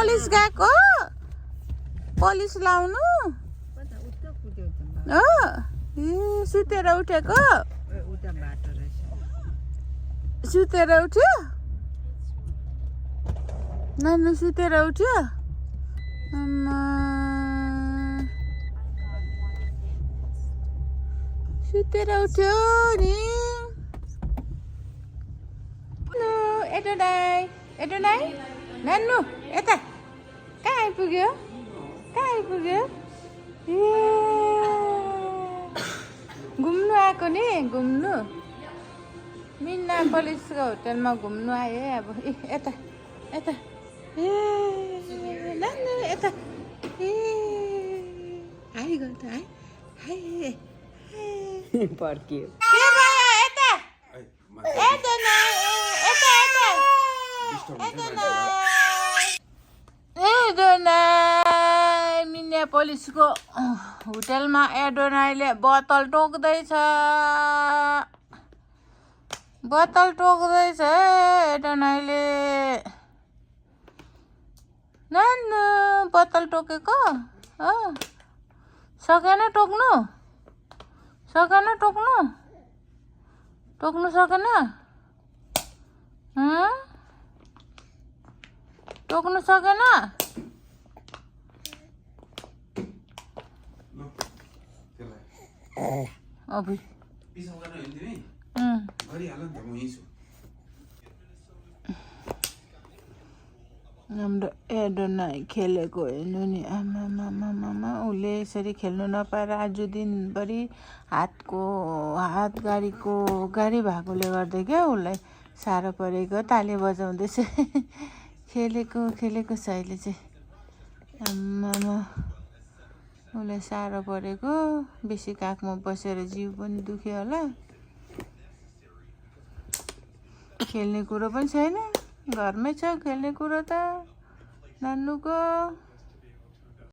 polish गएको polish लाउनु हो सुतेर उठेको सुतेर उठ्यो नानु सुतेर उठ्यो सुतेर उठ्यो नि एडोनाई नानु यता कहाँ आइपुग्यो घुम्नु आएको नि घुम्नु मिना पोलिसको होटलमा घुम्नु आयो अब यता नानु यता आइगयो त हाय पर्कियो के भयो यता एडोनाई मिना पोलिसको होटलमा एडोनाईले बोतल टोक्दैछ एडोनाईले नानु बोतल टोकेको सकेन टोक्नु सकेन टोक्नु सकेन अभी हाम्रो एडोनाई खेलेको हेर्नु नि आमामामामा उसले यसरी खेल्नु नपाएर आज दिनभरि हात गाडी भएकोले गर्दा क्या उसलाई साह्रो परेको ताली बजाउँदैछ खेलेको छ अहिले चाहिँ आमामा उसलाई साह्रो परेको बेसी काखमा बसेर जिउ पनि दुख्यो होला खेल्ने कुरो पनि छैन घरमै छ खेल्ने कुरो त नानुको